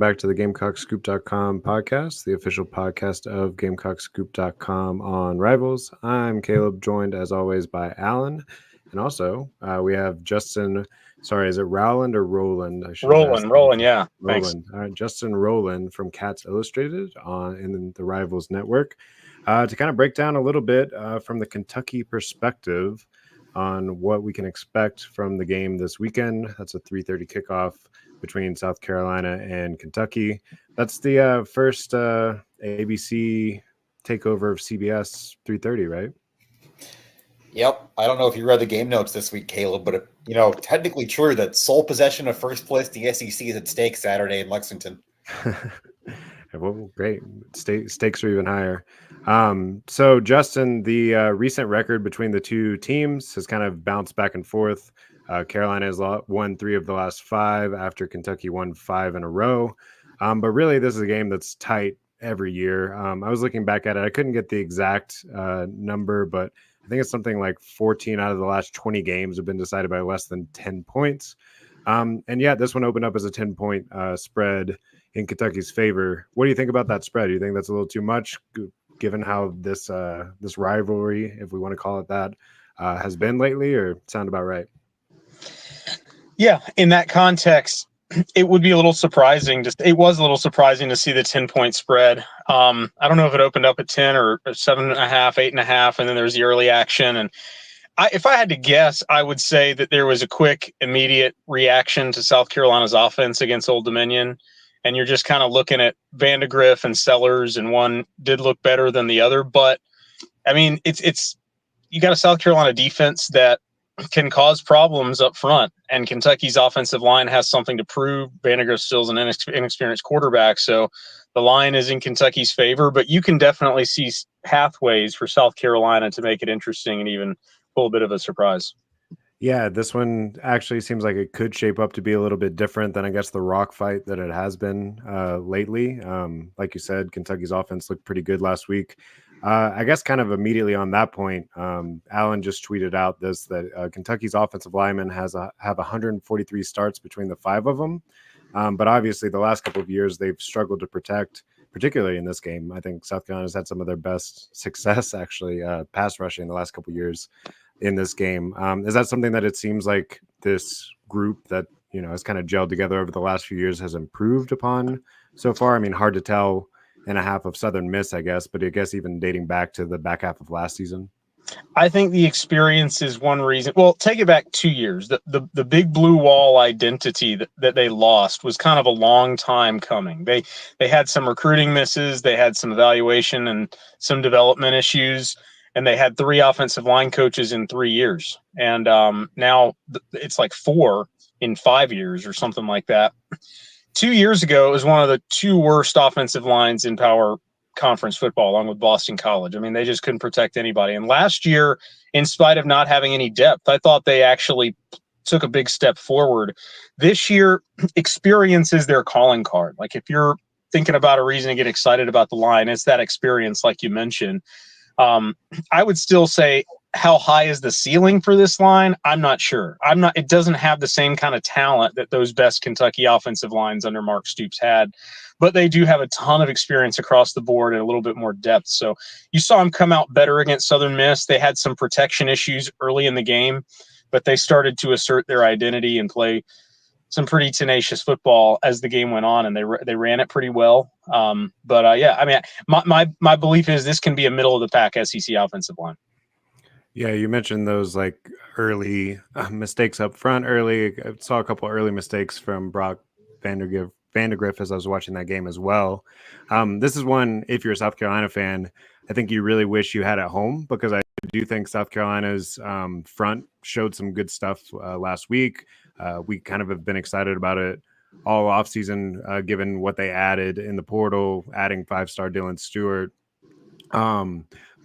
back to the GamecockScoop.com podcast, the official podcast of GamecockScoop.com on Rivals. I'm Caleb, joined as always by Alan. And also, we have Justin. Sorry, is it Rowland or Rowland? Rowland, yeah. Thanks. Rowland. All right, Justin Rowland from Cats Illustrated in the Rivals Network to kind of break down a little bit from the Kentucky perspective on what we can expect from the game this weekend. That's a 3:30 kickoff between South Carolina and Kentucky. That's the first ABC takeover of CBS 3:30, right? Yep. I don't know if you read the game notes this week, Caleb, but technically true that sole possession of first place the SEC is at stake Saturday in Lexington. Well, great. Stakes are even higher. So, Justin, the recent record between the two teams has kind of bounced back and forth. Carolina has won 3 of the last 5 after Kentucky won 5 in a row. But really, this is a game that's tight every year. I was looking back at it. I couldn't get the exact number, but I think it's something like 14 out of the last 20 games have been decided by less than 10 points. And yet this one opened up as a 10-point spread in Kentucky's favor. What do you think about that spread? Do you think that's a little too much, given how this rivalry, if we want to call it that, has been lately, or sound about right? Yeah, in that context, it would be a little surprising. It was a little surprising to see the 10-point spread. I don't know if it opened up at 10 or 7.5, 8.5, and then there's the early action. And if I had to guess, I would say that there was a quick, immediate reaction to South Carolina's offense against Old Dominion. And you're just kind of looking at Vandegrift and Sellers, and one did look better than the other. But I mean, it's you got a South Carolina defense that can cause problems up front, and Kentucky's offensive line has something to prove. Vandegrift still's an inexperienced quarterback, so the line is in Kentucky's favor. But you can definitely see pathways for South Carolina to make it interesting and even pull a bit of a surprise. Yeah, this one actually seems like it could shape up to be a little bit different than, I guess, the rock fight that it has been lately. Like you said, Kentucky's offense looked pretty good last week. I guess kind of immediately on that point, Alan just tweeted out that Kentucky's offensive linemen have 143 starts between the 5 of them. But obviously the last couple of years they've struggled to protect, particularly in this game. I think South Carolina's had some of their best success actually pass rushing in the last couple of years in this game. Is that something that it seems like this group that, has kind of gelled together over the last few years has improved upon so far? I mean, hard to tell in a half of Southern Miss, I guess, but I guess even dating back to the back half of last season. I think the experience is one reason. Well, take it back 2 years. The big blue wall identity that they lost was kind of a long time coming. They had some recruiting misses, they had some evaluation and some development issues, and they had 3 offensive line coaches in 3 years. And now it's like 4 in 5 years or something like that. 2 years ago, it was one of the 2 worst offensive lines in Power Conference football, along with Boston College. I mean, they just couldn't protect anybody. And last year, in spite of not having any depth, I thought they actually took a big step forward. This year, experience is their calling card. Like, if you're thinking about a reason to get excited about the line, it's that experience, like you mentioned. I would still say, how high is the ceiling for this line? I'm not sure. It doesn't have the same kind of talent that those best Kentucky offensive lines under Mark Stoops had, but they do have a ton of experience across the board and a little bit more depth. So you saw them come out better against Southern Miss. They had some protection issues early in the game, but they started to assert their identity and play some pretty tenacious football as the game went on, and they ran it pretty well. Yeah, I mean, my belief is this can be a middle of the pack SEC offensive line. Yeah, you mentioned those like early mistakes up front. I saw a couple early mistakes from Brock Vandegrift as I was watching that game as well. This is one, if you're a South Carolina fan, I think you really wish you had at home, because I do think South Carolina's front showed some good stuff last week. We kind of have been excited about it all offseason, given what they added in the portal, adding 5-star Dylan Stewart.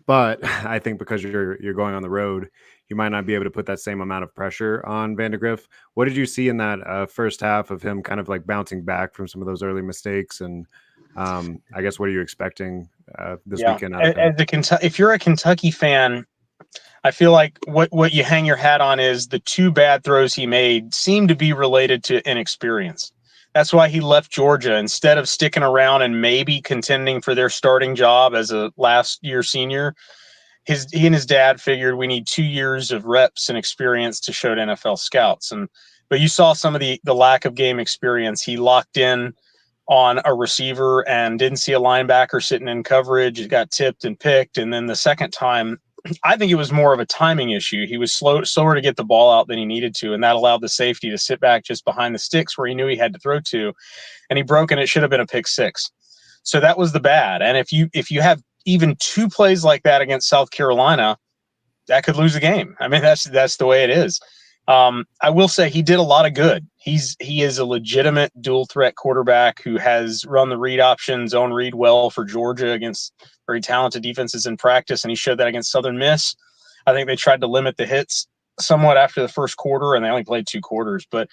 But I think because you're going on the road, you might not be able to put that same amount of pressure on Vandegrift. What did you see in that first half of him kind of like bouncing back from some of those early mistakes? And I guess what are you expecting this weekend? If you're a Kentucky fan, I feel like what you hang your hat on is the 2 bad throws he made seemed to be related to inexperience. That's why he left Georgia instead of sticking around and maybe contending for their starting job as a last year senior. He and his dad figured we need 2 years of reps and experience to show to NFL scouts. But you saw some of the lack of game experience. He locked in on a receiver and didn't see a linebacker sitting in coverage. It got tipped and picked. And then the second time, I think it was more of a timing issue. He was slower to get the ball out than he needed to, and that allowed the safety to sit back just behind the sticks where he knew he had to throw to, and he broke, and it should have been a pick six. So that was the bad. And if you have even 2 plays like that against South Carolina, that could lose the game. I mean, that's the way it is. I will say he did a lot of good. He is a legitimate dual threat quarterback who has run the read option, zone read well for Georgia against very talented defenses in practice, and he showed that against Southern Miss. I think they tried to limit the hits somewhat after the first quarter, and they only played 2 quarters. But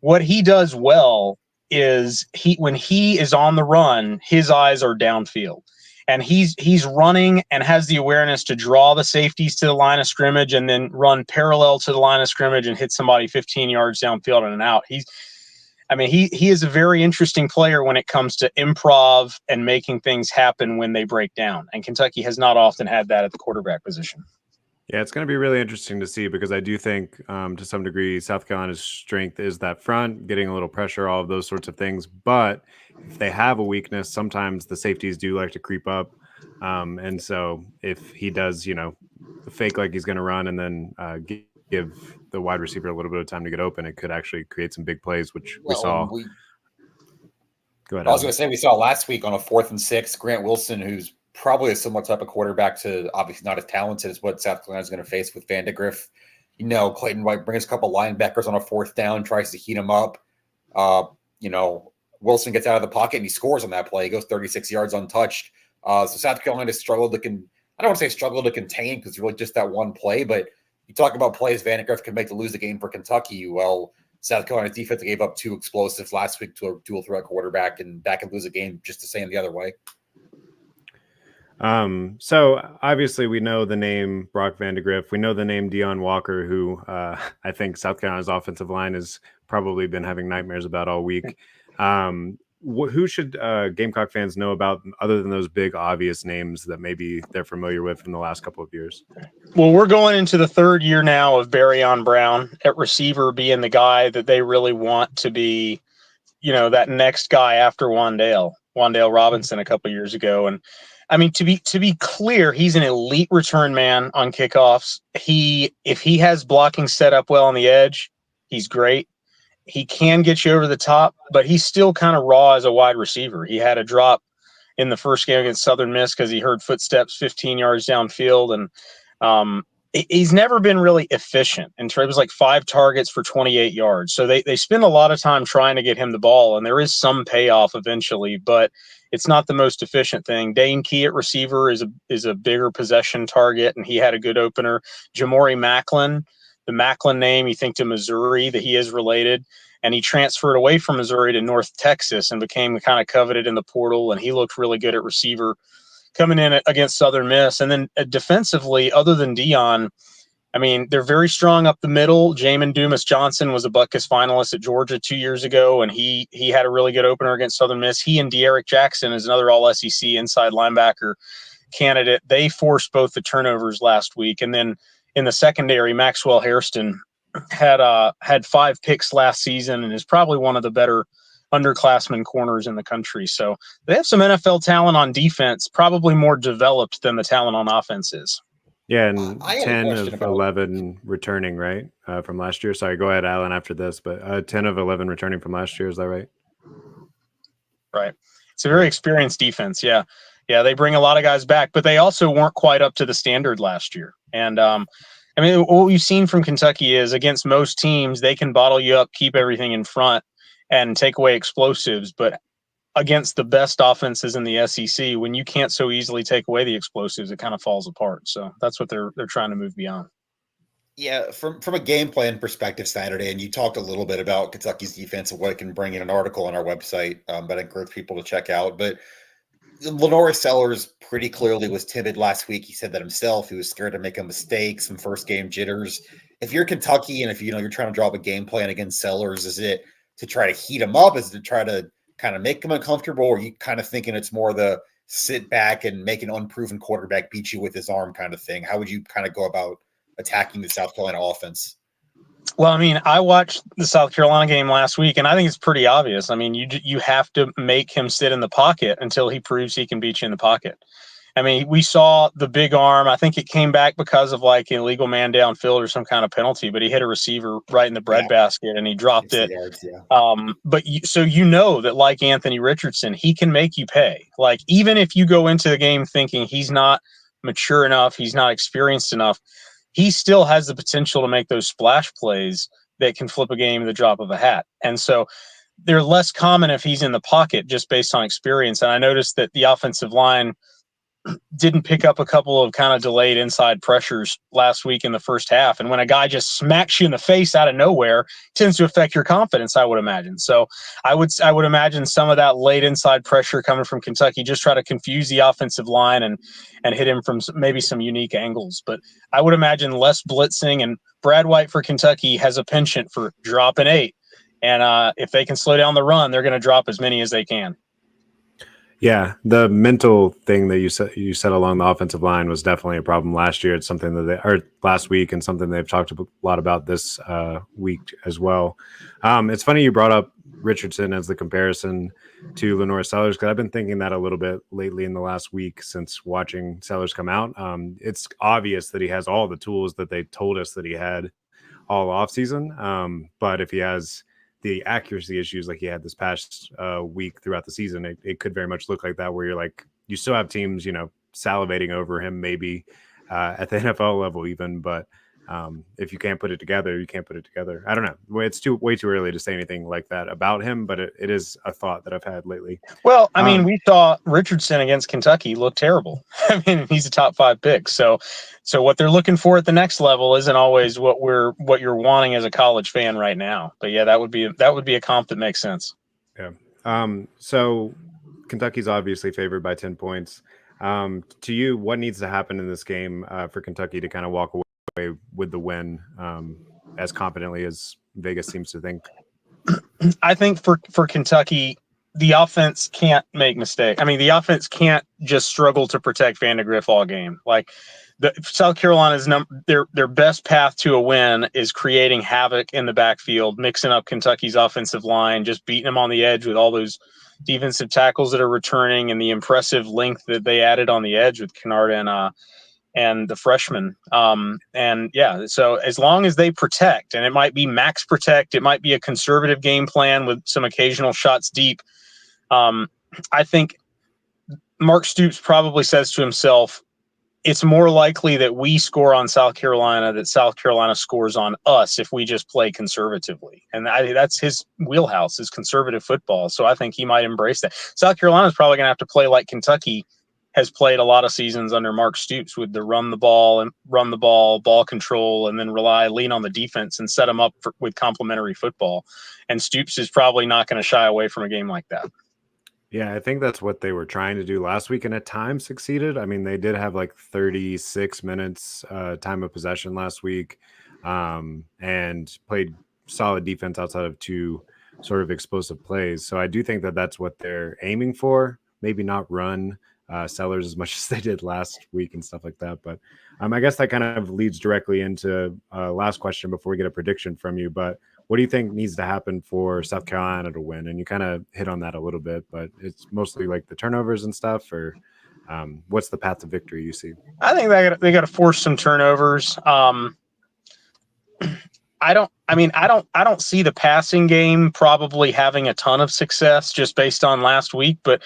what he does well is when he is on the run, his eyes are downfield. And he's running and has the awareness to draw the safeties to the line of scrimmage and then run parallel to the line of scrimmage and hit somebody 15 yards downfield and an out. He is a very interesting player when it comes to improv and making things happen when they break down. And Kentucky has not often had that at the quarterback position. Yeah, it's going to be really interesting to see because I do think to some degree South Carolina's strength is that front, getting a little pressure, all of those sorts of things. But if they have a weakness, sometimes the safeties do like to creep up. And so if he does, fake like he's going to run and then give the wide receiver a little bit of time to get open, it could actually create some big plays, which we saw. Go ahead. I was going to say we saw last week on a 4th and 6, Grant Wilson, who's probably a similar type of quarterback to obviously not as talented as what South Carolina is going to face with Vandegrift. Clayton White brings a couple linebackers on a 4th down, tries to heat him up. Wilson gets out of the pocket and he scores on that play. He goes 36 yards untouched. So South Carolina struggled to I don't want to say struggle to contain because it's really just that one play, but you talk about plays Vandegrift can make to lose the game for Kentucky. Well, South Carolina's defense gave up 2 explosives last week to a dual threat quarterback, and that can lose a game just the same the other way. So obviously we know the name Brock Vandegrift. We know the name Deion Walker, who I think South Carolina's offensive line has probably been having nightmares about all week. Who should Gamecock fans know about other than those big obvious names that maybe they're familiar with from the last couple of years? Well, we're going into the 3rd year now of Barryon Brown at receiver being the guy that they really want to be, that next guy after Wandale Robinson a couple years ago. And I mean, to be clear, he's an elite return man on kickoffs. If he has blocking set up well on the edge, he's great. He can get you over the top, but he's still kind of raw as a wide receiver. He had a drop in the first game against Southern Miss because he heard footsteps 15 yards downfield, and he's never been really efficient. And it was like 5 targets for 28 yards. So they spend a lot of time trying to get him the ball, and there is some payoff eventually, but it's not the most efficient thing. Dane Key at receiver is a bigger possession target, and he had a good opener. Jamori Macklin, the Macklin name, you think to Missouri that he is related, and he transferred away from Missouri to North Texas and became kind of coveted in the portal, and he looked really good at receiver coming in against Southern Miss. And then defensively, other than Deion, I mean, they're very strong up the middle. Jamin Dumas-Johnson was a Butkus finalist at Georgia 2 years ago, and he had a really good opener against Southern Miss. He and De'Aric Jackson is another all-SEC inside linebacker candidate. They forced both the turnovers last week. And then in the secondary, Maxwell Hairston had 5 picks last season and is probably one of the better underclassmen corners in the country. So they have some NFL talent on defense, probably more developed than the talent on offense is. Yeah, and 10 of 11 returning, right, from last year. Sorry, go ahead, Alan, after this. But 10 of 11 returning from last year, is that right? Right. It's a very experienced defense, yeah. Yeah, they bring a lot of guys back, but they also weren't quite up to the standard last year. And, I mean, what we've seen from Kentucky is against most teams, they can bottle you up, keep everything in front, and take away explosives. But against the best offenses in the SEC, when you can't so easily take away the explosives, it kind of falls apart. So that's what they're trying to move beyond. Yeah, from a game plan perspective Saturday, and you talked a little bit about Kentucky's defense and what it can bring in an article on our website that I encourage people to check out. But Lenore Sellers pretty clearly was timid last week. He said that himself. He was scared to make a mistake, some first game jitters. If you're Kentucky and if you're trying to draw up a game plan against Sellers, is it to try to heat him up? Is it to try to kind of make him uncomfortable? Or are you kind of thinking it's more the sit back and make an unproven quarterback beat you with his arm kind of thing? How would you kind of go about attacking the South Carolina offense? Well, I mean, I watched the South Carolina game last week, and I think it's pretty obvious. I mean, you have to make him sit in the pocket until he proves he can beat you in the pocket. I mean, we saw the big arm. I think it came back because of like an illegal man downfield or some kind of penalty, but he hit a receiver right in the breadbasket and he dropped it. Yards, yeah. But so you know that like Anthony Richardson, he can make you pay. Like even if you go into the game thinking he's not mature enough, he's not experienced enough, he still has the potential to make those splash plays that can flip a game in the drop of a hat. And so they're less common if he's in the pocket just based on experience. And I noticed that the offensive line didn't pick up a couple of kind of delayed inside pressures last week in the first half. And when a guy just smacks you in the face out of nowhere, it tends to affect your confidence, I would imagine. So I would imagine some of that late inside pressure coming from Kentucky, just try to confuse the offensive line and hit him from maybe some unique angles. But I would imagine less blitzing, and Brad White for Kentucky has a penchant for dropping 8. And if they can slow down the run, they're going to drop as many as they can. Yeah, the mental thing that you said along the offensive line was definitely a problem last year. It's something that last week, and something they've talked a lot about this week as well. It's funny you brought up Richardson as the comparison to Lenore Sellers, because I've been thinking that a little bit lately in the last week since watching Sellers come out. It's obvious that he has all the tools that they told us that he had all offseason, but if he has the accuracy issues like he had this past week throughout the season, it could very much look like that, where you're like, you still have teams, salivating over him maybe at the NFL level even, but if you can't put it together, you can't put it together. I don't know. It's way too early to say anything like that about him, but it is a thought that I've had lately. Well, I mean, we saw Richardson against Kentucky look terrible. I mean, he's a top 5 pick. So what they're looking for at the next level isn't always what you're wanting as a college fan right now. But yeah, that would be a comp that makes sense. Yeah. So Kentucky's obviously favored by 10 points. To you, what needs to happen in this game for Kentucky to kind of walk away with the win as confidently as Vegas seems to think? I think for Kentucky, the offense can't make mistakes. I mean, the offense can't just struggle to protect Vandegrift all game. Like South Carolina's their best path to a win is creating havoc in the backfield, mixing up Kentucky's offensive line, just beating them on the edge with all those defensive tackles that are returning and the impressive length that they added on the edge with Kennard and the freshman. And yeah, so as long as they protect, and it might be max protect, it might be a conservative game plan with some occasional shots deep. I think Mark Stoops probably says to himself, it's more likely that we score on South Carolina, that South Carolina scores on us if we just play conservatively. And that's his wheelhouse, is conservative football. So I think he might embrace that. South Carolina is probably going to have to play like Kentucky has played a lot of seasons under Mark Stoops, with the run the ball control, and then lean on the defense and set them up with complementary football. And Stoops is probably not going to shy away from a game like that. Yeah, I think that's what they were trying to do last week, and at times succeeded. I mean, they did have like 36 minutes time of possession last week, and played solid defense outside of 2 sort of explosive plays. So I do think that that's what they're aiming for. Maybe not run Sellers as much as they did last week and stuff like that. But I guess that kind of leads directly into last question before we get a prediction from you. But what do you think needs to happen for South Carolina to win? And you kind of hit on that a little bit, but it's mostly like the turnovers and stuff, or what's the path to victory you see? I think they got to force some turnovers. I don't see the passing game probably having a ton of success just based on last week, but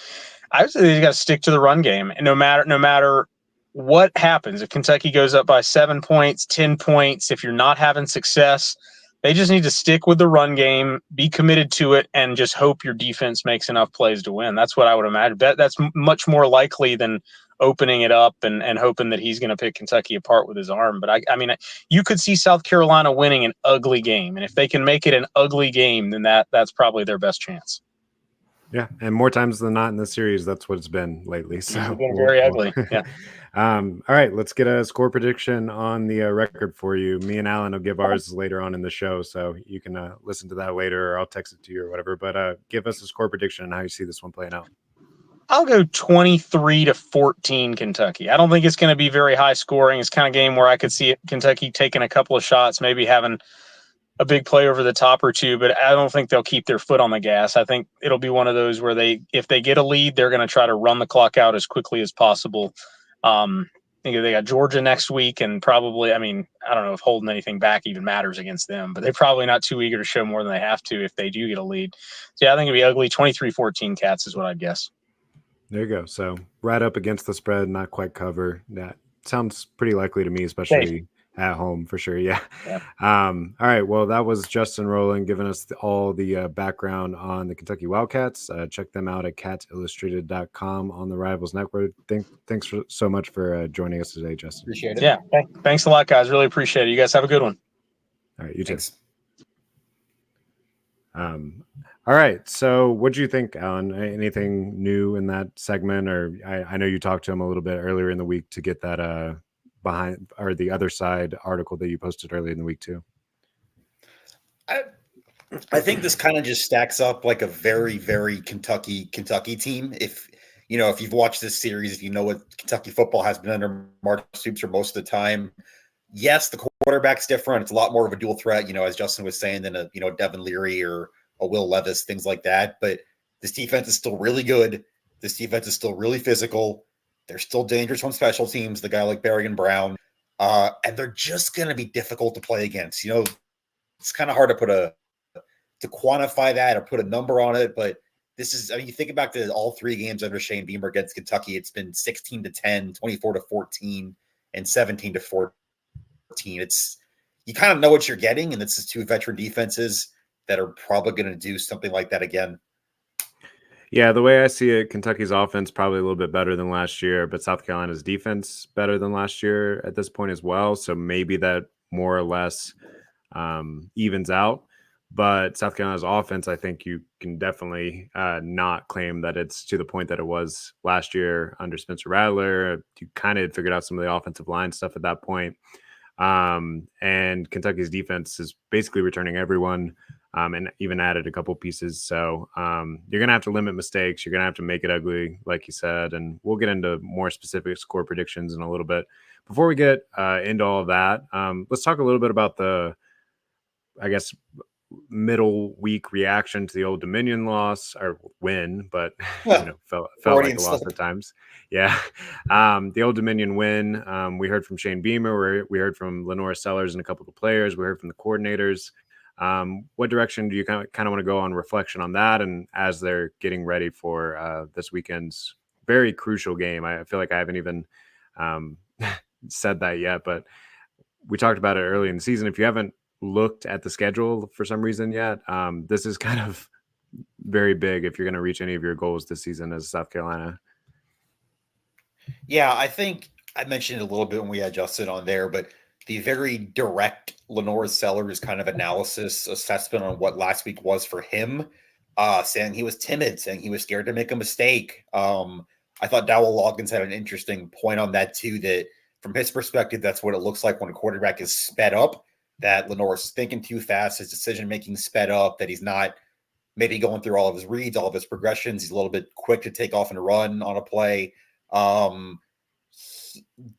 I would say they got to stick to the run game. And no matter what happens, if Kentucky goes up by 7 points, 10 points, if you're not having success, they just need to stick with the run game, be committed to it, and just hope your defense makes enough plays to win. That's what I would imagine. That's much more likely than opening it up and hoping that he's going to pick Kentucky apart with his arm. But I mean, you could see South Carolina winning an ugly game. And if they can make it an ugly game, then that's probably their best chance. Yeah, and more times than not in the series, that's what it's been lately. It's So been very ugly. Yeah. All right, let's get a score prediction on the record for you. Me and Alan will give ours later on in the show, so you can listen to that later, or I'll text it to you or whatever. But give us a score prediction and how you see this one playing out. I'll go 23-14 Kentucky. I don't think it's going to be very high scoring. It's kind of game where I could see Kentucky taking a couple of shots, maybe having a big play over the top or two, but I don't think they'll keep their foot on the gas. I think it'll be one of those where if they get a lead, they're going to try to run the clock out as quickly as possible. I think they got Georgia next week, and probably, I don't know if holding anything back even matters against them, but they're probably not too eager to show more than they have to if they do get a lead. So yeah, I think it'll be ugly. 23-14 Cats is what I'd guess. There you go. So right up against the spread, not quite cover. That sounds pretty likely to me, especially at home for sure. Yeah. All right. Well, that was Justin Rowland giving us all the background on the Kentucky Wildcats. Check them out at catsillustrated.com on the Rivals Network. Thanks so much for joining us today, Justin. Appreciate it. Yeah. Thanks a lot, guys. Really appreciate it. You guys have a good one. All right. You too. Thanks. All right. So what do you think, Alan? Anything new in that segment? Or I know you talked to him a little bit earlier in the week to get that behind or the other side article that you posted earlier in the week too. I think this kind of just stacks up like a very, very Kentucky team. If you've watched this series, if you know what Kentucky football has been under Mark Stoops for most of the time, yes, the quarterback's different. It's a lot more of a dual threat, as Justin was saying, than a Devin Leary or a Will Levis, things like that. But this defense is still really good. This defense is still really physical. They're still dangerous on special teams, the guy like Berrigan Brown. And they're just going to be difficult to play against. It's kind of hard to quantify that or put a number on it, but this is, you think about all three games under Shane Beamer against Kentucky, it's been 16-10, 24-14, and 17-14. You kind of know what you're getting, and this is two veteran defenses that are probably going to do something like that again. Yeah, the way I see it, Kentucky's offense probably a little bit better than last year, but South Carolina's defense better than last year at this point as well. So maybe that more or less evens out. But South Carolina's offense, I think you can definitely not claim that it's to the point that it was last year under Spencer Rattler. You kind of figured out some of the offensive line stuff at that point. And Kentucky's defense is basically returning everyone and even added a couple pieces. So you're going to have to limit mistakes. You're going to have to make it ugly, like you said. And we'll get into more specific score predictions in a little bit. Before we get into all of that, let's talk a little bit about middle week reaction to the Old Dominion loss or win, but felt like a loss at times. Yeah. The Old Dominion win. We heard from Shane Beamer. We heard from Lenora Sellers and a couple of the players. We heard from the coordinators. What direction do you kind of want to go on reflection on that? And as they're getting ready for this weekend's very crucial game, I feel like I haven't even said that yet, but we talked about it early in the season. If you haven't looked at the schedule for some reason yet, this is kind of very big if you're going to reach any of your goals this season as South Carolina. Yeah, I think I mentioned it a little bit when we had Justin on there, but the very direct Lenora Sellers kind of assessment on what last week was for him, saying he was timid, saying he was scared to make a mistake. I thought Dowell Loggins had an interesting point on that too, that from his perspective, that's what it looks like when a quarterback is sped up, that Lenore's thinking too fast, his decision-making sped up, that he's not maybe going through all of his reads, all of his progressions. He's a little bit quick to take off and run on a play.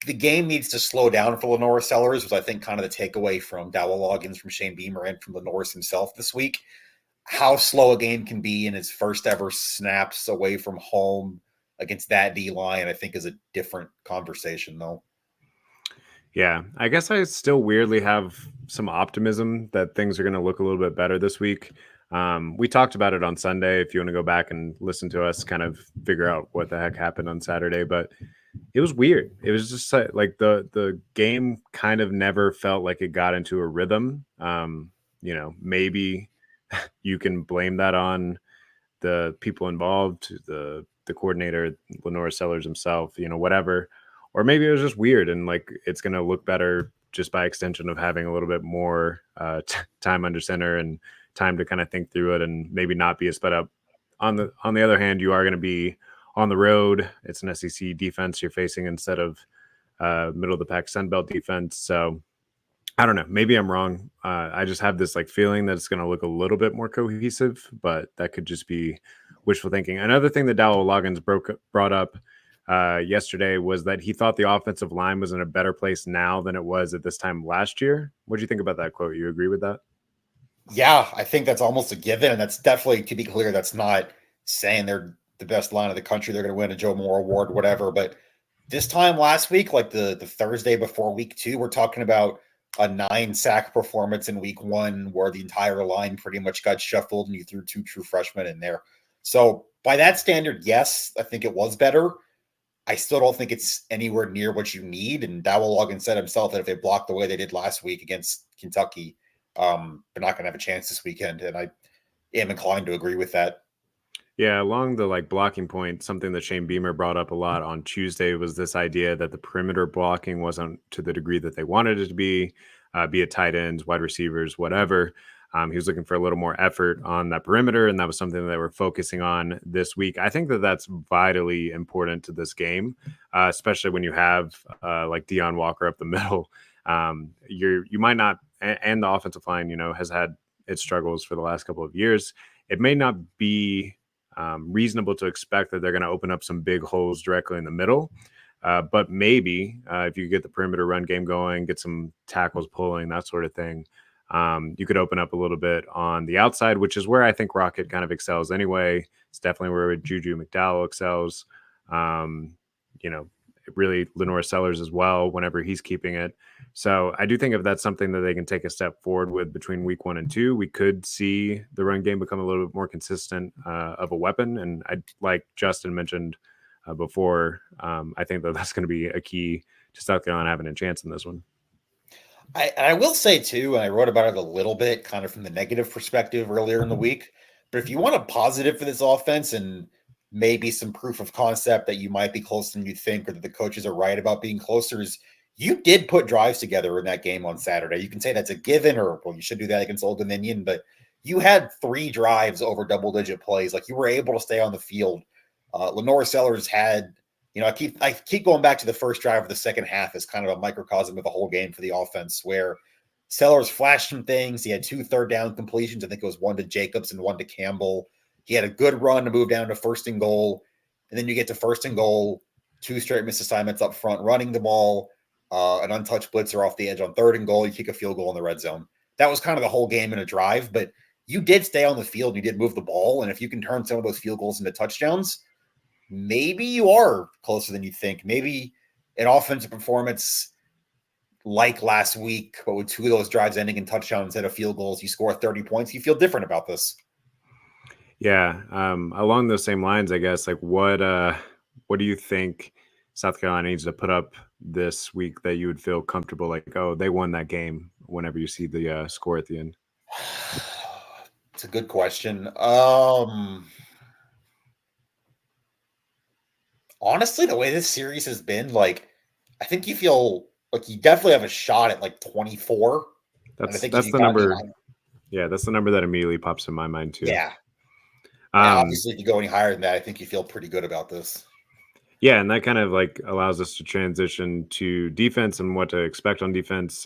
The game needs to slow down for Lenora Sellers, was I think kind of the takeaway from Dowell Loggins, from Shane Beamer, and from Lenore's himself this week. How slow a game can be in his first ever snaps away from home against that D-line, I think, is a different conversation, though. Yeah, I guess I still weirdly have some optimism that things are going to look a little bit better this week. We talked about it on Sunday. If you want to go back and listen to us kind of figure out what the heck happened on Saturday, but it was weird. It was just like the game kind of never felt like it got into a rhythm. Maybe you can blame that on the people involved, the coordinator, Lenora Sellers himself, whatever. Or maybe it was just weird and like it's going to look better just by extension of having a little bit more time under center and time to kind of think through it and maybe not be as sped up on the other hand, you are going to be on the road. It's an SEC defense you're facing instead of middle of the pack Sun Belt defense. So I don't know. Maybe I'm wrong. I just have this like feeling that it's going to look a little bit more cohesive, but that could just be wishful thinking. Another thing that Dowell Loggins brought up yesterday was that he thought the offensive line was in a better place now than it was at this time last year. What do you think about that quote? You agree with that? Yeah, I think that's almost a given. And that's definitely, to be clear, that's not saying they're the best line of the country. They're going to win a Joe Moore Award, whatever. But this time last week, like the Thursday before week 2, we're talking about a 9-sack performance in week 1 where the entire line pretty much got shuffled and you threw 2 true freshmen in there. So by that standard, yes, I think it was better. I still don't think it's anywhere near what you need. And Dowell Loggins said himself that if they block the way they did last week against Kentucky, they're not going to have a chance this weekend. And I am inclined to agree with that. Yeah, along the like blocking point, something that Shane Beamer brought up a lot on Tuesday was this idea that the perimeter blocking wasn't to the degree that they wanted it to be it tight ends, wide receivers, whatever. He was looking for a little more effort on that perimeter, and that was something that they were focusing on this week. I think that that's vitally important to this game, especially when you have like Deion Walker up the middle. You might not, and the offensive line, has had its struggles for the last couple of years. It may not be reasonable to expect that they're going to open up some big holes directly in the middle. But maybe if you get the perimeter run game going, get some tackles pulling, that sort of thing, you could open up a little bit on the outside, which is where I think Rocket kind of excels anyway. It's definitely where Juju McDowell excels. Really Lenore Sellers as well whenever he's keeping it. So I do think if that's something that they can take a step forward with between week 1 and 2, we could see the run game become a little bit more consistent of a weapon. And like Justin mentioned before, I think that that's going to be a key to South Carolina having a chance in this one. I will say too, and I wrote about it a little bit kind of from the negative perspective earlier in the week, but if you want a positive for this offense and maybe some proof of concept that you might be closer than you think, or that the coaches are right about being closer, is you did put drives together in that game on Saturday. You can say that's a given, or well, you should do that against Old Dominion, but you had 3 drives over double-digit plays. Like you were able to stay on the field. Lenore Sellers had, I keep going back to the first drive of the second half as kind of a microcosm of the whole game for the offense, where Sellers flashed some things. He had 2 third-down completions. I think it was 1 to Jacobs and 1 to Campbell. He had a good run to move down to 1st and goal. And then you get to 1st and goal, 2 straight missed assignments up front, running the ball, an untouched blitzer off the edge on 3rd and goal. You kick a field goal in the red zone. That was kind of the whole game in a drive, but you did stay on the field. You did move the ball. And if you can turn some of those field goals into touchdowns, maybe you are closer than you think. Maybe an offensive performance like last week, but with 2 of those drives ending in touchdowns instead of field goals, you score 30 points. You feel different about this. Yeah. Along those same lines, I guess, like what do you think South Carolina needs to put up this week that you would feel comfortable like, oh, they won that game whenever you see the score at the end? It's a good question. Honestly, the way this series has been, like, I think you feel like you definitely have a shot at like 24. That's the number. Yeah, that's the number that immediately pops in my mind too. Yeah. Obviously, if you go any higher than that, I think you feel pretty good about this. Yeah, and that kind of like allows us to transition to defense and what to expect on defense.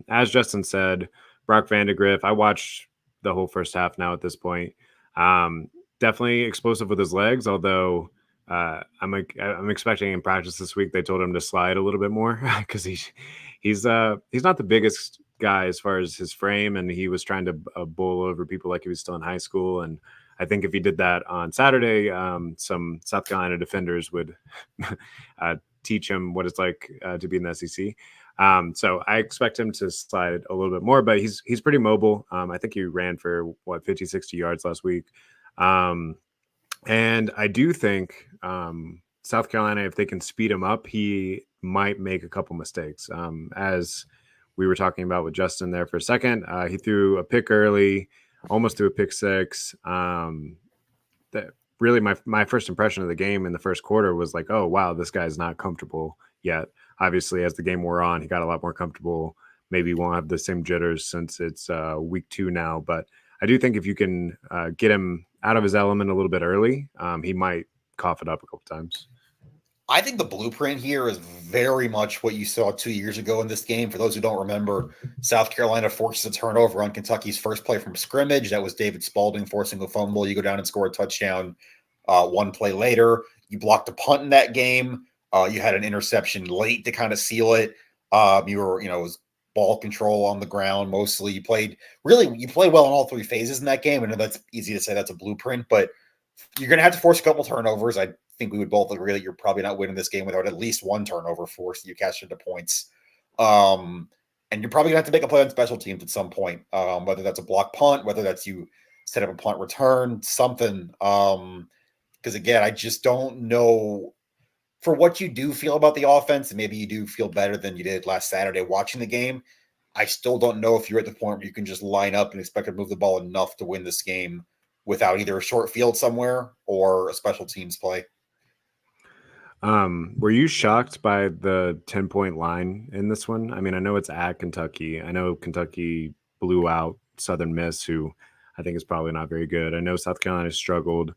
As Justin said, Brock Vandegrift, I watched the whole first half now at this point. Definitely explosive with his legs, although I'm expecting in practice this week they told him to slide a little bit more because he's not the biggest guy as far as his frame, and he was trying to bowl over people like he was still in high school. And I think if he did that on Saturday, some South Carolina defenders would teach him what it's like to be in the SEC. So I expect him to slide a little bit more, but he's pretty mobile. I think he ran for 50, 60 yards last week. And I do think South Carolina, if they can speed him up, he might make a couple mistakes. As we were talking about with Justin there for a second, he threw a pick early, almost threw a pick 6. That really my first impression of the game in the first quarter was like, oh, wow, this guy's not comfortable yet. Obviously, as the game wore on, he got a lot more comfortable. Maybe he won't have the same jitters since it's week 2 now. But I do think if you can get him out of his element a little bit early, he might cough it up a couple times. I think the blueprint here is very much what you saw 2 years ago in this game. For those who don't remember, South Carolina forces a turnover on Kentucky's first play from scrimmage. That was David Spalding forcing a fumble. You go down and score a touchdown. One play later, you blocked a punt in that game. You had an interception late to kind of seal it. You were, it was ball control on the ground mostly. You played well in all three phases in that game. I know that's easy to say that's a blueprint, but you're going to have to force a couple turnovers. I think we would both agree that you're probably not winning this game without at least one turnover forced. You catch into points. And you're probably going to have to make a play on special teams at some point, whether that's a block punt, whether that's you set up a punt return, something. Because again, I just don't know for what you do feel about the offense, and maybe you do feel better than you did last Saturday watching the game. I still don't know if you're at the point where you can just line up and expect to move the ball enough to win this game without either a short field somewhere or a special teams play. Were you shocked by the 10-point line in this one? I mean, I know it's at Kentucky. I know Kentucky blew out Southern Miss, who I think is probably not very good. I know South Carolina struggled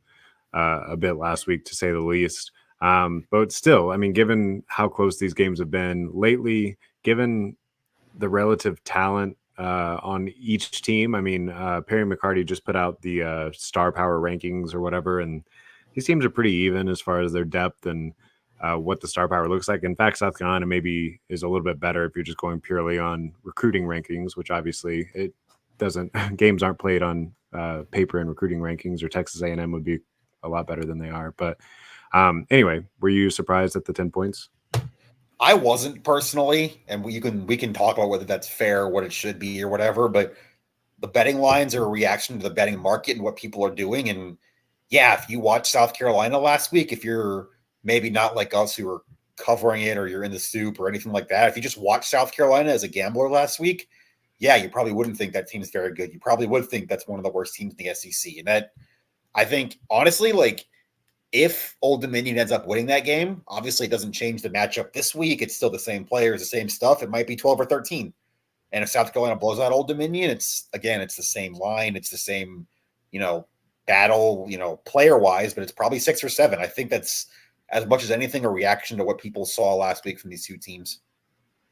a bit last week, to say the least. But still, I mean, given how close these games have been lately, given the relative talent on each team, I mean, Perry McCarty just put out the star power rankings or whatever, and these teams are pretty even as far as their depth and what the star power looks like. In fact, South Carolina maybe is a little bit better if you're just going purely on recruiting rankings, which obviously it doesn't. Games aren't played on paper and recruiting rankings, or Texas A&M would be a lot better than they are. But anyway, were you surprised at the 10 points? I wasn't personally, and we can talk about whether that's fair, what it should be, or whatever. But the betting lines are a reaction to the betting market and what people are doing. And yeah, if you watch South Carolina last week, if you're maybe not like us who are covering it or you're in the soup or anything like that, if you just watch South Carolina as a gambler last week, yeah, you probably wouldn't think that team's very good. You probably would think that's one of the worst teams in the SEC. And that, I think, honestly, like, if Old Dominion ends up winning that game, obviously it doesn't change the matchup this week. It's still the same players, the same stuff. It might be 12 or 13. And if South Carolina blows out Old Dominion, it's the same line. It's the same, battle, player-wise, but it's probably 6 or 7. I think that's, as much as anything, a reaction to what people saw last week from these two teams.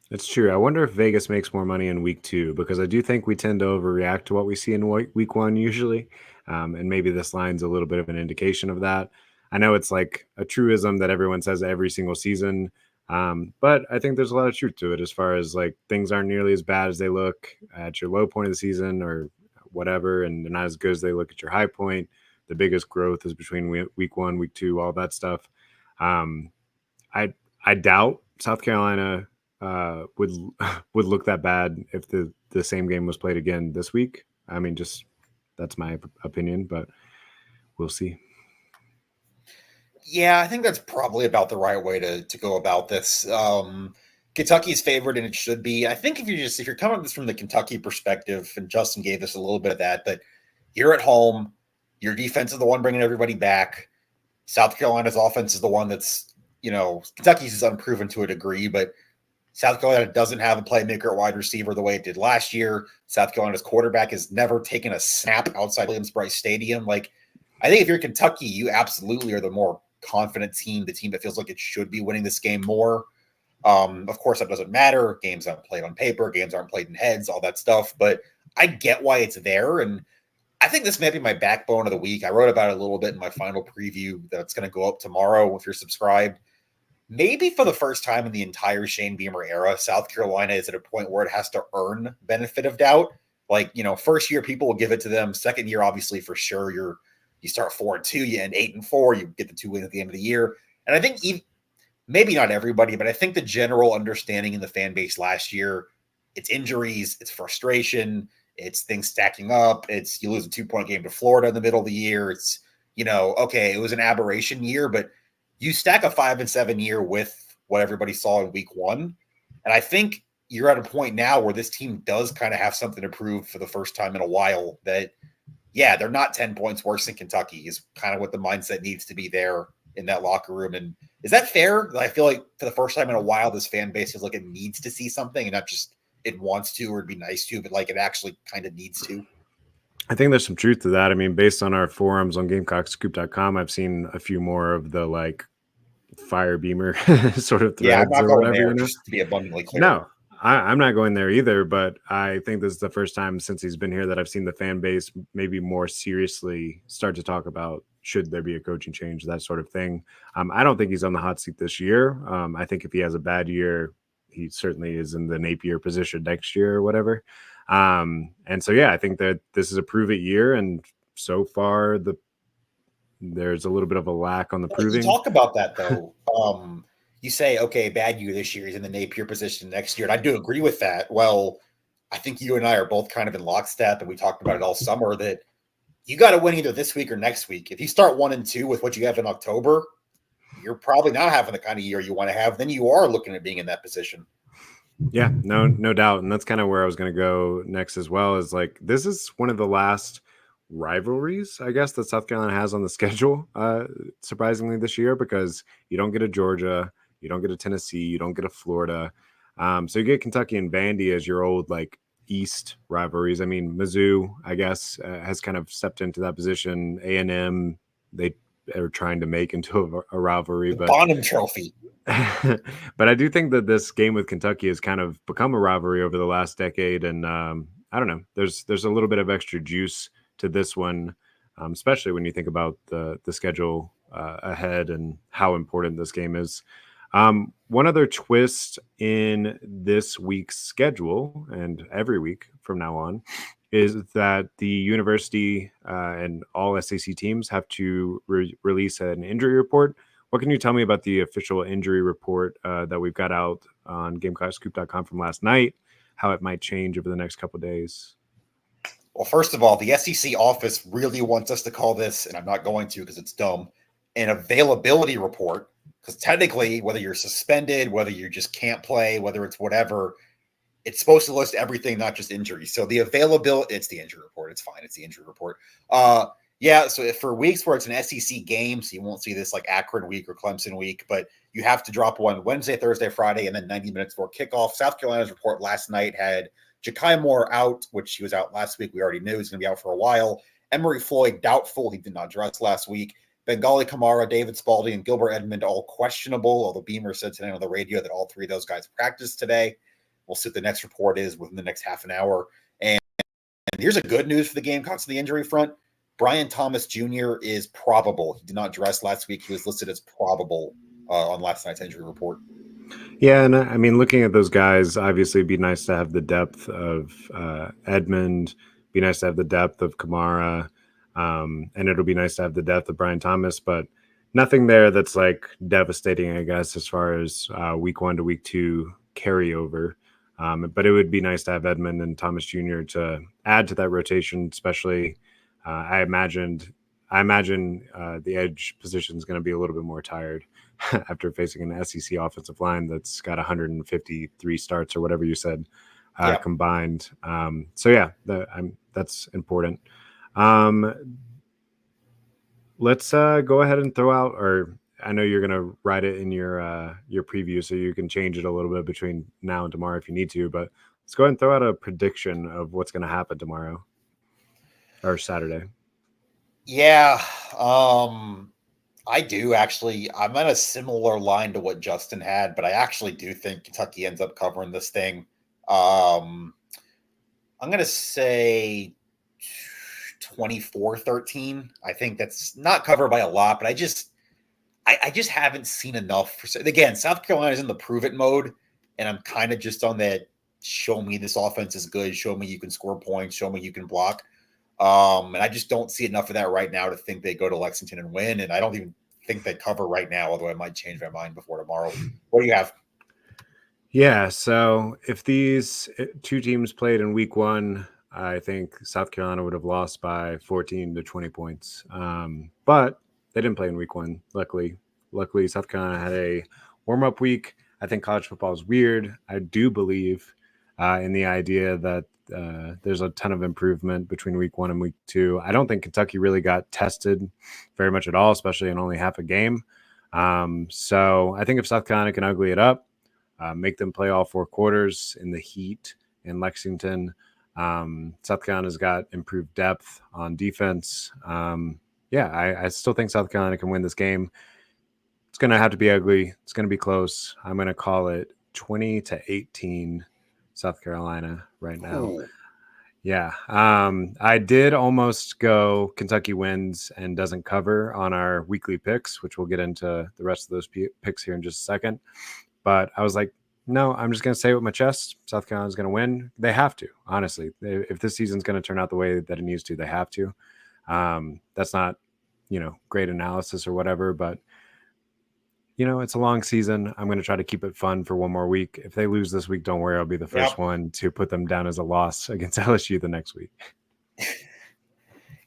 It's true. I wonder if Vegas makes more money in week 2, because I do think we tend to overreact to what we see in week 1 usually. And maybe this line's a little bit of an indication of that. I know it's like a truism that everyone says every single season, but I think there's a lot of truth to it as far as like things aren't nearly as bad as they look at your low point of the season or whatever, and they're not as good as they look at your high point. The biggest growth is between week 1, week 2, all that stuff. I doubt South Carolina would look that bad if the same game was played again this week. I mean, just that's my opinion, but we'll see. Yeah, I think that's probably about the right way to go about this. Kentucky's favored, and it should be. I think if you're coming at this from the Kentucky perspective, and Justin gave us a little bit of that you're at home, your defense is the one bringing everybody back. South Carolina's offense is the one that's, Kentucky's is unproven to a degree, but South Carolina doesn't have a playmaker at wide receiver the way it did last year. South Carolina's quarterback has never taken a snap outside Williams-Brice Stadium. Like, I think if you're Kentucky, you absolutely are the more confident team, the team that feels like it should be winning this game more. Of course, that doesn't matter. Games aren't played on paper. Games aren't played in heads, all that stuff. But I get why it's there. And I think this may be my backbone of the week. I wrote about it a little bit in my final preview that's going to go up tomorrow if you're subscribed. Maybe for the first time in the entire Shane Beamer era, South Carolina is at a point where it has to earn benefit of doubt. Like, first year people will give it to them. Second year, obviously, for sure, you start 4-2, you end 8-4, you get the 2 wins at the end of the year. And I think maybe not everybody, but I think the general understanding in the fan base last year, it's injuries, it's frustration, it's things stacking up, it's you lose a 2-point game to Florida in the middle of the year. It's, okay, it was an aberration year, but you stack a 5-7 year with what everybody saw in week 1. And I think you're at a point now where this team does kind of have something to prove for the first time in a while that, yeah, they're not 10 points worse than Kentucky is kind of what the mindset needs to be there in that locker room. And is that fair? I feel like for the first time in a while, this fan base feels like it needs to see something and not just it wants to or it'd be nice to, but like it actually kind of needs to. I think there's some truth to that. I mean, based on our forums on GamecockScoop.com, I've seen a few more of the like fire beamer sort of Yeah, I'm threads not or going whatever, there, you know? just to be abundantly clear. No, I'm not going there either, but I think this is the first time since he's been here that I've seen the fan base maybe more seriously start to talk about should there be a coaching change, that sort of thing. I don't think he's on the hot seat this year. I think if he has a bad year, he certainly is in the Napier position next year or whatever. And so, yeah, I think that this is a prove it year. And so far, there's a little bit of a lack on the You proving. talk about that though. You say, okay, bad year this year, he's in the Napier position next year. And I do agree with that. Well, I think you and I are both kind of in lockstep, and we talked about it all summer that you got to win either this week or next week. If you start 1-2 with what you have in October, you're probably not having the kind of year you want to have. Then you are looking at being in that position. Yeah, no doubt. And that's kind of where I was going to go next as well, is like, this is one of the last rivalries, I guess, that South Carolina has on the schedule, surprisingly this year, because you don't get a Georgia, you don't get a Tennessee, you don't get a Florida. So you get Kentucky and Vandy as your old like East rivalries. I mean, Mizzou, I guess, has kind of stepped into that position. A&M, they are trying to make into a rivalry, The but Bonham Trophy. but I do think that this game with Kentucky has kind of become a rivalry over the last decade, and I don't know. There's a little bit of extra juice to this one, especially when you think about the schedule ahead and how important this game is. One other twist in this week's schedule, and every week from now on, is that the university and all SEC teams have to release an injury report. What can you tell me about the official injury report that we've got out on GamecockScoop.com from last night, how it might change over the next couple of days? Well, first of all, the SEC office really wants us to call this, and I'm not going to because it's dumb, an availability report. Because technically, whether you're suspended, whether you just can't play, whether it's whatever, it's supposed to list everything, not just injuries. So the availability, it's the injury report. It's fine. It's the injury report. Yeah, so if for weeks where it's an SEC game, so you won't see this like Akron week or Clemson week, but you have to drop one Wednesday, Thursday, Friday, and then 90 minutes before kickoff. South Carolina's report last night had Ja'Kai Moore out, which he was out last week. We already knew he's going to be out for a while. Emory Floyd, doubtful. He did not dress last week. Bengali Kamara, David Spalding, and Gilbert Edmond all questionable, although Beamer said today on the radio that all three of those guys practiced today. We'll see what the next report is within the next half an hour. And here's a good news for the Gamecocks on the injury front. Brian Thomas Jr. is probable. He did not dress last week. He was listed as probable on last night's injury report. Yeah, and I mean, looking at those guys, obviously it'd be nice to have the depth of Edmond, be nice to have the depth of Kamara, and it'll be nice to have the depth of Brian Thomas, but nothing there that's like devastating, I guess, as far as week 1 to week 2 carryover. But it would be nice to have Edmond and Thomas Jr. to add to that rotation, especially I imagine the edge position is going to be a little bit more tired after facing an SEC offensive line that's got 153 starts or whatever you said combined. So yeah, that's important. Let's go ahead and throw out, or I know you're going to write it in your preview, so you can change it a little bit between now and tomorrow if you need to. But let's go ahead and throw out a prediction of what's going to happen tomorrow or Saturday. Yeah, I do actually. I'm on a similar line to what Justin had, but I actually do think Kentucky ends up covering this thing. I'm going to say 24-13. I think that's not covered by a lot, but I just haven't seen enough. Again, South Carolina is in the prove it mode, and I'm kind of just on that show me this offense is good, show me you can score points, show me you can block. And I just don't see enough of that right now to think they go to Lexington and win, and I don't even think they cover right now, although I might change my mind before tomorrow. What do you have? Yeah, so if these two teams played in week 1, I think South Carolina would have lost by 14 to 20 points. But they didn't play in week 1, luckily. Luckily, South Carolina had a warm-up week. I think college football is weird. I do believe in the idea that there's a ton of improvement between week 1 and week 2. I don't think Kentucky really got tested very much at all, especially in only half a game. So I think if South Carolina can ugly it up, make them play all 4 quarters in the heat in Lexington, South Carolina's got improved depth on defense. I still think South Carolina can win this game. It's going to have to be ugly. It's going to be close. I'm going to call it 20-18 South Carolina right now. Ooh. Yeah. I did almost go Kentucky wins and doesn't cover on our weekly picks, which we'll get into the rest of those picks here in just a second. But I was like, no, I'm just going to say it with my chest. South Carolina's going to win. They have to, honestly. If this season's going to turn out the way that it needs to, they have to. That's not, great analysis or whatever, but it's a long season. I'm going to try to keep it fun for one more week. If they lose this week, don't worry. I'll be the first one to put them down as a loss against LSU the next week.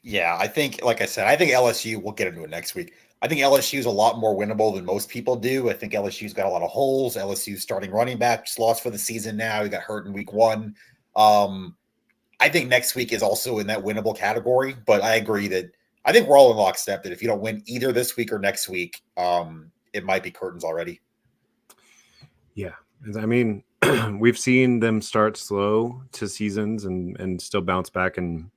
Yeah, I think, like I said, I think LSU, we'll get into it next week. I think LSU is a lot more winnable than most people do. I think LSU's got a lot of holes. LSU's starting running back just lost for the season now. He got hurt in week 1. I think next week is also in that winnable category, but I agree that I think we're all in lockstep that if you don't win either this week or next week, it might be curtains already. Yeah. I mean, we've seen them start slow to seasons and still bounce back and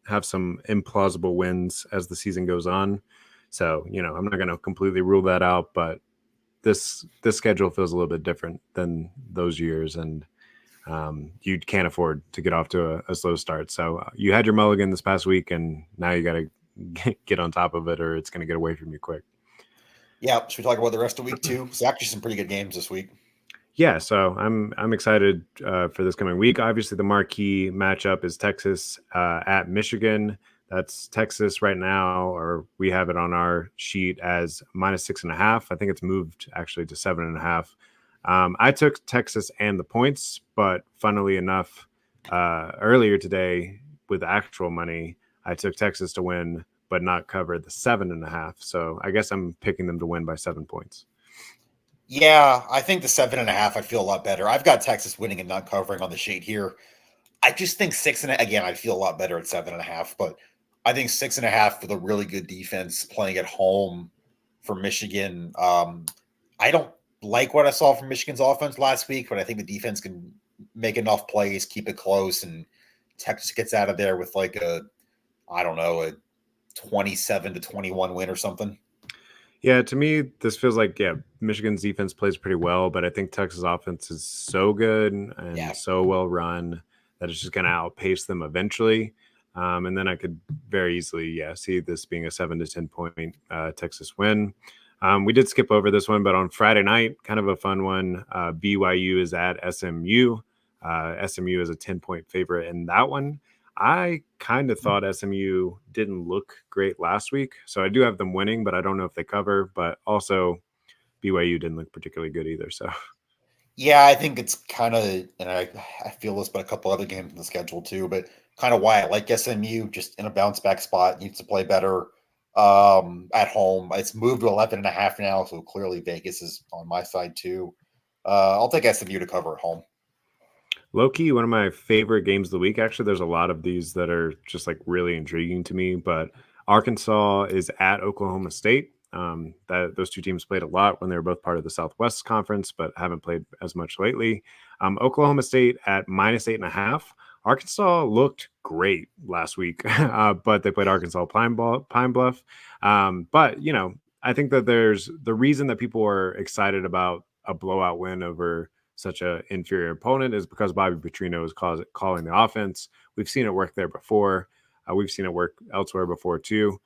have some implausible wins as the season goes on. So, I'm not going to completely rule that out, but this schedule feels a little bit different than those years. And you can't afford to get off to a slow start. So you had your mulligan this past week, and now you got to get on top of it, or it's going to get away from you quick. Yeah, should we talk about the rest of week 2? It's actually some pretty good games this week. Yeah, so I'm excited for this coming week. Obviously, the marquee matchup is Texas at Michigan. That's Texas right now, or we have it on our sheet as -6.5. I think it's moved actually to 7.5. I took Texas and the points, but funnily enough, earlier today with actual money, I took Texas to win, but not cover the 7.5. So I guess I'm picking them to win by 7 points. Yeah, I think the 7.5, I feel a lot better. I've got Texas winning and not covering on the sheet here. I just think 6.5, again, I feel a lot better at 7.5, but I think 6.5 with a really good defense playing at home for Michigan. I don't like what I saw from Michigan's offense last week, but I think the defense can make enough plays, keep it close, and Texas gets out of there with like a 27-21 win or something. Yeah, to me, this feels like, Michigan's defense plays pretty well, but I think Texas' offense is so good and so well run that it's just going to outpace them eventually. And then I could very easily, see this being a 7 to 10 point Texas win. We did skip over this one, but on Friday night, kind of a fun one. BYU is at SMU. SMU is a 10-point favorite in that one. I kind of thought SMU didn't look great last week, so I do have them winning, but I don't know if they cover. But also, BYU didn't look particularly good either. So, yeah, I think it's kind of, and I feel this about a couple other games in the schedule too, but kind of why I like SMU, just in a bounce back spot, needs to play better at home. It's moved to 11.5 now, so clearly Vegas is on my side too. I'll take SMU to cover at home. low-key, one of my favorite games of the week. Actually, there's a lot of these that are just like really intriguing to me, but Arkansas is at Oklahoma State. Those two teams played a lot when they were both part of the Southwest Conference, but haven't played as much lately. Oklahoma State at -8.5. Arkansas looked great last week, but they played Arkansas Pine Bluff. But I think that there's the reason that people are excited about a blowout win over such an inferior opponent is because Bobby Petrino is calling the offense. We've seen it work there before. We've seen it work elsewhere before too.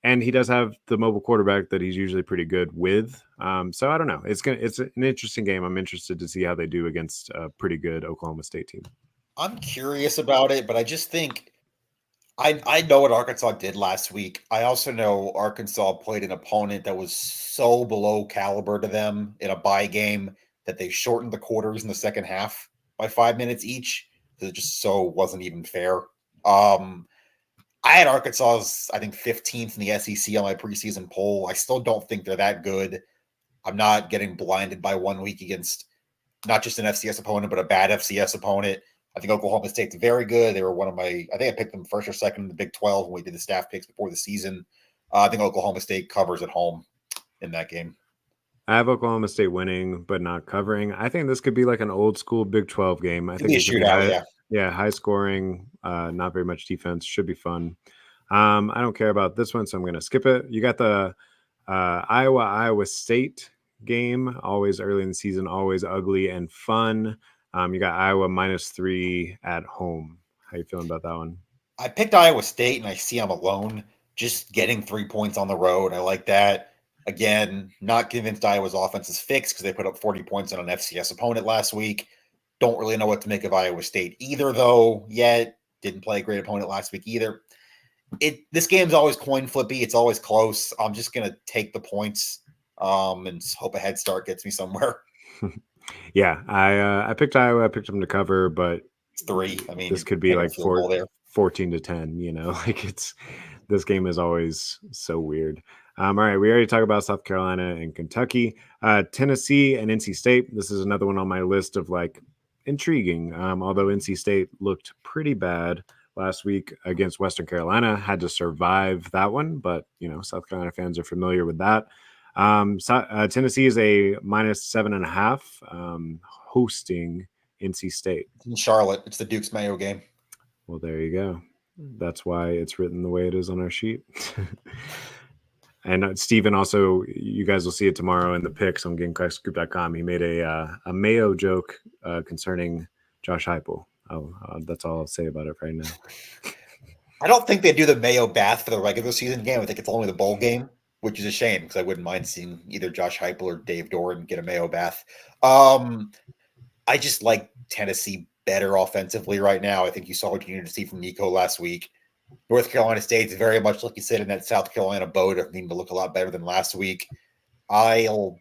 And he does have the mobile quarterback that he's usually pretty good with. So I don't know. It's an interesting game. I'm interested to see how they do against a pretty good Oklahoma State team. I'm curious about it, but I just think I know what Arkansas did last week. I also know Arkansas played an opponent that was so below caliber to them in a bye game that they shortened the quarters in the second half by 5 minutes each. It just so wasn't even fair. I had Arkansas's, I think, 15th in the SEC on my preseason poll. I still don't think they're that good. I'm not getting blinded by 1 week against not just an FCS opponent, but a bad FCS opponent. I think Oklahoma State's very good. They were one of my, I think I picked them first or second in the Big 12 when we did the staff picks before the season. I think Oklahoma State covers at home in that game. I have Oklahoma State winning, but not covering. I think this could be like an old school Big 12 game. I think it could be Yeah, high scoring, not very much defense. Should be fun. I don't care about this one, so I'm going to skip it. You got the Iowa State game, always early in the season, always ugly and fun. You got Iowa -3 at home. How you feeling about that one? I picked Iowa State, and I see I'm alone. Just getting 3 points on the road, I like that. Again, not convinced Iowa's offense is fixed because they put up 40 points on an FCS opponent last week. Don't really know what to make of Iowa State either, though. Yet didn't play a great opponent last week either. This game's always coin flippy. It's always close. I'm just gonna take the points and hope a head start gets me somewhere. Yeah, I picked Iowa. I picked them to cover, but It's 3. I mean, this you're could be taking a like field goal there. 14-10. Like this game is always so weird. All right, we already talked about South Carolina and Kentucky, Tennessee and NC State. This is another one on my list of like intriguing. Although NC State looked pretty bad last week against Western Carolina, had to survive that one, but South Carolina fans are familiar with that. Tennessee is a -7.5, hosting NC State. In Charlotte, it's the Duke's Mayo game. Well, there you go. That's why it's written the way it is on our sheet. And Steven also, you guys will see it tomorrow in the picks on GamecockScoop.com. He made a Mayo joke concerning Josh Heupel. That's all I'll say about it right now. I don't think they do the Mayo bath for the regular season game. I think it's only the bowl game, which is a shame because I wouldn't mind seeing either Josh Heupel or Dave Doran get a Mayo bath. I just like Tennessee better offensively right now. I think you saw what you needed to see from Nico last week. North Carolina State's very much, like you said, in that South Carolina boat of needing to look a lot better than last week. I'll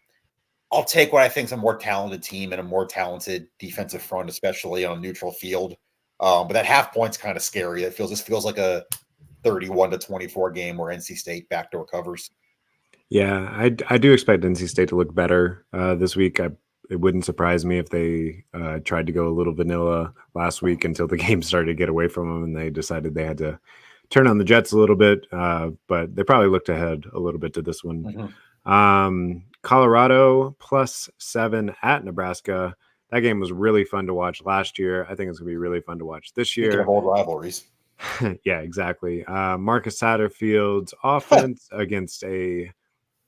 take what I think is a more talented team and a more talented defensive front, especially on a neutral field. But that half point's kind of scary. This feels like a 31-24 game where NC State backdoor covers. Yeah, I do expect NC State to look better this week. It wouldn't surprise me if they tried to go a little vanilla last week until the game started to get away from them and they decided they had to turn on the Jets a little bit. But they probably looked ahead a little bit to this one. Mm-hmm. Colorado +7 at Nebraska. That game was really fun to watch last year. I think it's going to be really fun to watch this year. Speaking of old rivalries. Yeah, exactly. Marcus Satterfield's offense against a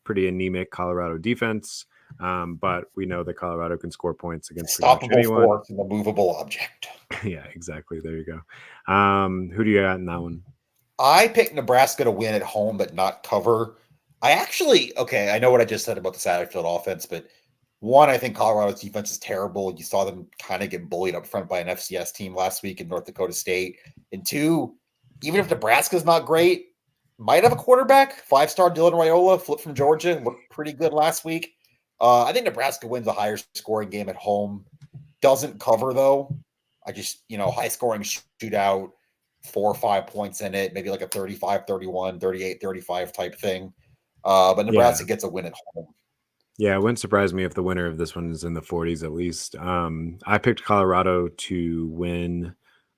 pretty anemic Colorado defense. But we know that Colorado can score points against pretty much anyone. Force, an immovable object. Yeah, exactly. There you go. Who do you got in that one? I picked Nebraska to win at home, but not cover. I know what I just said about the Satterfield offense, but one, I think Colorado's defense is terrible. You saw them kind of get bullied up front by an FCS team last week in North Dakota State. And two, even if Nebraska's not great, might have a quarterback. 5-star Dylan Raiola, flipped from Georgia, looked pretty good last week. I think Nebraska wins a higher scoring game at home. Doesn't cover, though. I just, high scoring shootout, 4 or 5 points in it, maybe like a 35-31, 38-35 type thing. But Nebraska gets a win at home. Yeah, it wouldn't surprise me if the winner of this one is in the 40s at least. I picked Colorado to win,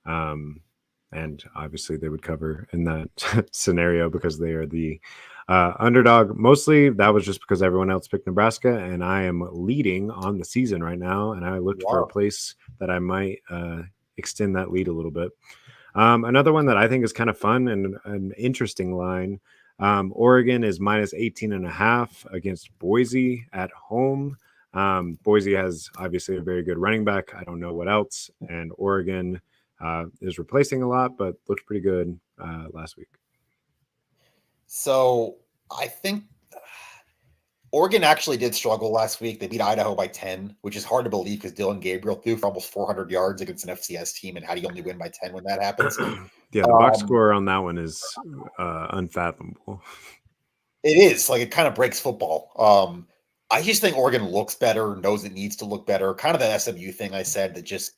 and obviously they would cover in that scenario because they are the underdog. Mostly that was just because everyone else picked Nebraska, and I am leading on the season right now, and I looked for a place that I might extend that lead a little bit. Another one that I think is kind of fun and an interesting line. Oregon is -18.5 against Boise at home. Boise has obviously a very good running back. I don't know what else. And Oregon is replacing a lot, but looked pretty good last week. So I think Oregon actually did struggle last week. They beat Idaho by 10, which is hard to believe because Dylan Gabriel threw for almost 400 yards against an FCS team. And how do you only win by 10 when that happens? Yeah, the box score on that one is unfathomable. It is. Like, it kind of breaks football. I just think Oregon looks better, knows it needs to look better. Kind of the SMU thing I said that just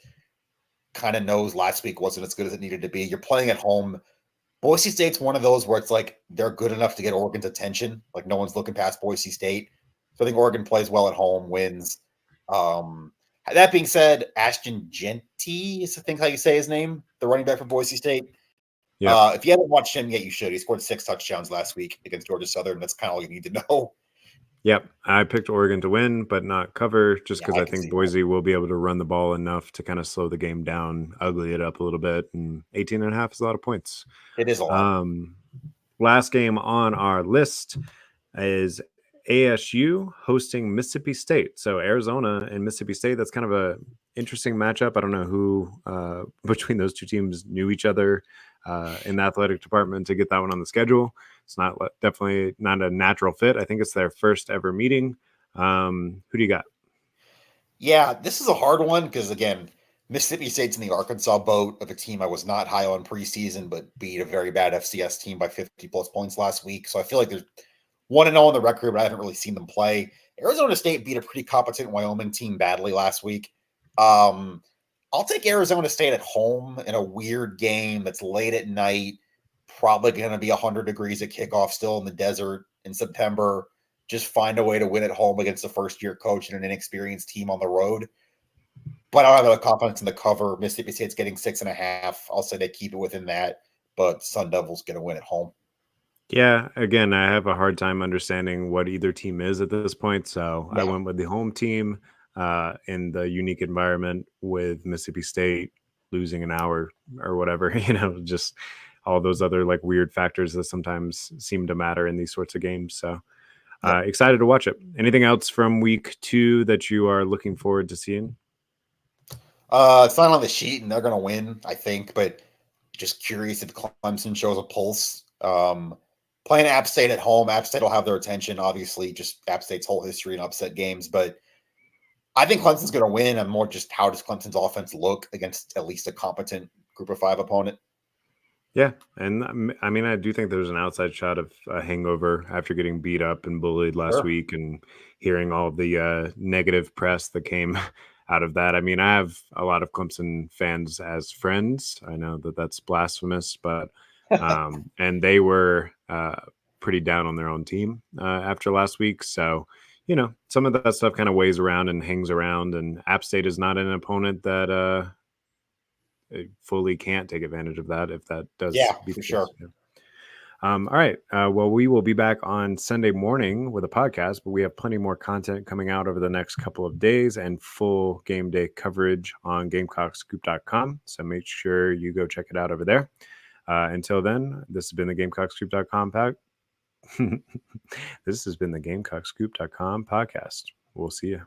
kind of knows last week wasn't as good as it needed to be. You're playing at home. Boise State's one of those where it's like they're good enough to get Oregon's attention. Like, no one's looking past Boise State. So I think Oregon plays well at home, wins. That being said, Ashton Genty is I think how you say his name, the running back for Boise State. Yeah. If you haven't watched him yet, you should. He scored 6 touchdowns last week against Georgia Southern. That's kind of all you need to know. Yep, I picked Oregon to win, but not cover, just Yeah, because I I can see think that. Boise will be able to run the ball enough to kind of slow the game down, ugly it up a little bit, and 18.5 is a lot of points. It is a lot. Last game on our list is ASU hosting Mississippi State. So Arizona and Mississippi State, that's kind of a interesting matchup. I don't know who between those two teams knew each other in the athletic department to get that one on the schedule. It's not definitely not a natural fit. I think it's their first ever meeting. Who do you got? Yeah, this is a hard one because again, Mississippi State's in the Arkansas boat of a team I was not high on preseason, but beat a very bad FCS team by 50 plus points last week. So I feel like there's 1-0 on the record, but I haven't really seen them play. Arizona State beat a pretty competent Wyoming team badly last week. I'll take Arizona State at home in a weird game that's late at night, probably going to be 100 degrees at kickoff, still in the desert in September. Just find a way to win at home against a first-year coach and an inexperienced team on the road. But I don't have the confidence in the cover. Mississippi State's getting 6.5. I'll say they keep it within that, but Sun Devils going to win at home. Yeah, again, I have a hard time understanding what either team is at this point. So I Yeah. went with the home team in the unique environment with Mississippi State losing an hour or whatever, just all those other like weird factors that sometimes seem to matter in these sorts of games. So excited to watch it. Anything else from week 2 that you are looking forward to seeing? It's not on the sheet, and they're going to win, I think. But just curious if Clemson shows a pulse. Playing App State at home, App State will have their attention. Obviously, just App State's whole history in upset games. But I think Clemson's going to win. I'm more just how does Clemson's offense look against at least a competent Group of 5 opponent. Yeah, and I mean, I do think there's an outside shot of a hangover after getting beat up and bullied last Sure. week and hearing all of the negative press that came out of that. I mean, I have a lot of Clemson fans as friends. I know that that's blasphemous, but and they were pretty down on their own team after last week. So, some of that stuff kind of weighs around and hangs around. And App State is not an opponent that fully can't take advantage of that if that does Yeah, be for the sure. case. Yeah. All right. Well, we will be back on Sunday morning with a podcast, but we have plenty more content coming out over the next couple of days and full game day coverage on GamecockScoop.com. So make sure you go check it out over there. Until then, this has been the GamecockScoop.com this has been the GamecockScoop.com podcast. We'll see you.